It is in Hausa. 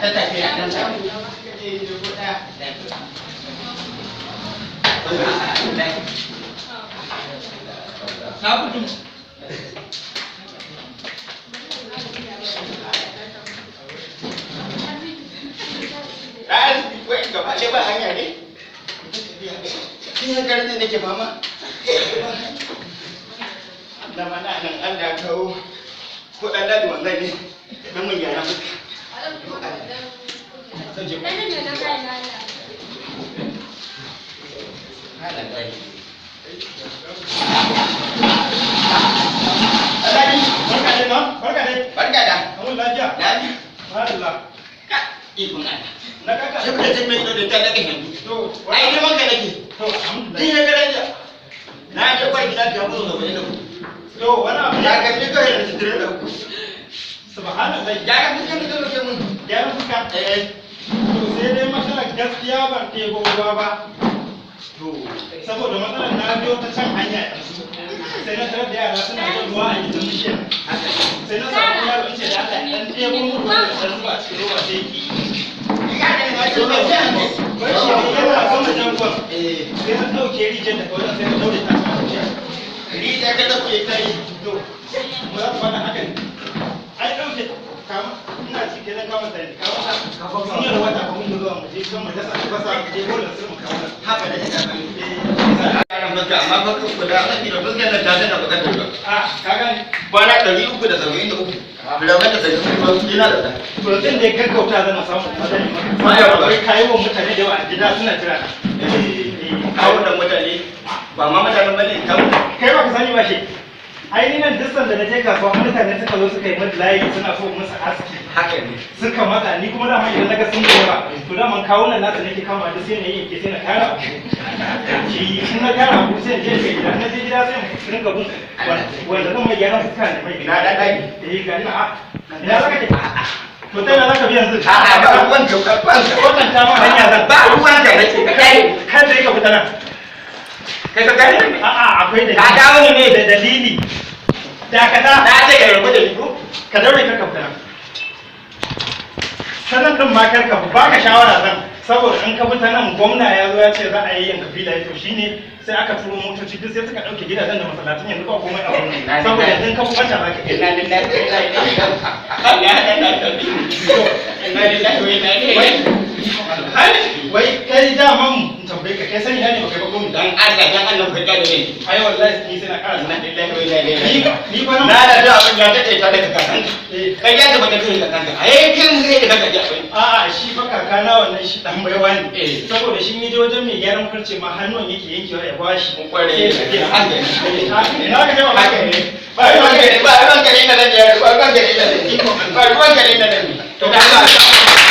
ta tafi a kan sa na gudu wai gaba ɗaya ba hanya ne kin garin da nake fama da mana nan Allah kawo kuɗin da wannan ne don mun gyara fuska Barka da. Kamun lafiya? Lafiya. Alhamdulillah. Ka ikon Allah. Na kaka. Sai kuka tafi mai ido da ta daga hannu. To, ai ne manka nake. To, alhamdulillah. Kin ga raja. Na je kwai gida ta zo da wani da ku. To, wani abu ya ga ni kai da sidire da ku. Subhanallah. Ya ga fuska da mun. Ya ga fuska. To, sai dai matsalar gaskiya ban tebo ruwa ba. To, saboda matsalar na biyo ta can hanya yanzu. Sai na tarar da yara suna yin ruwa a gidan bishiyar. Sai na samu yaro ce da Allah dan ɗebo muku da ɗan zuba cikin ruwa sai ki. Yana sama jangon. Sai na ɗauke rijiyar da kawai sai na ɗaure ta sama bishiyar. Rijiyar da ɗauke ta yi. To, mu za ku faɗa haka ne. Ai ɗauke kama ina ci ke zan kama tare kama ta. Sun yi rawata kuma mun zuwa mu je kan mu dasa albasa mu je bola sai mu kama. Haka da ita kan. Amma fa ku da rabi da fuskar da ta da bukatar ba. Ka gani kwana 373. Bilawan da zai kuma ina da ta. To zan dai gaggauta zan samu madani. Ma ya ba kai wa mutane da yawa a gida suna jira. Kawo da mutane ba ma mutanen bane kai ba ka sani ba shi. Ai ni nan duk sanda na je kasuwa mutane suka zo suka yi min layi suna so musu aski. Haka ne. Suka maka ni kuma da mai idan naga sun da yawa. To da man kawo nan nasa nake kama da sai na yi ke sai na kara. Shi in na kara ku sai je gida na je gida sai mu rinka bin wanda zan mai gyaran fuska ne mai ina da dai. Ga ina ina zaka je. To dai na zaka bi yanzu. Ba ruwan ka ba. Wannan ta ma hanya zan. Ba ruwan ka nake kai kada ka fita nan. Kai ka gani? Akwai da ka dawo ne da dalili. Da ka da ce ka rubu da liku ka daure ka kafa nan. Sanan din ma kar ka ba ka shawara zan saboda in ka fita nan gwamna ya zo ya ce za a yi yanka filaye to shine sai aka turo motoci duk sai suka dauke gidajen da masallacin yanzu ba komai a wurin saboda idan ka kuma ta baka ina lillahi wa inna ilaihi raji'un wai kai daman tambaye ka kai sani ne ba kai ba gwamnati dan Allah ka gane ne ai wallahi ni sai na kara inna lillahi wa inna ilaihi ni ba na da abin ya take ta daga kakan kai ya ta baka kai kakan ai kin sai da kaka ji shi fa kaka na wannan shi dan baiwa ne saboda shi ne je wajen mai gyaran farce ma hannun yake yankewa ya bashi mun kware haka ne ina ka jawa haka ne ba ruwan gare na da ba ruwan gare na da to da Allah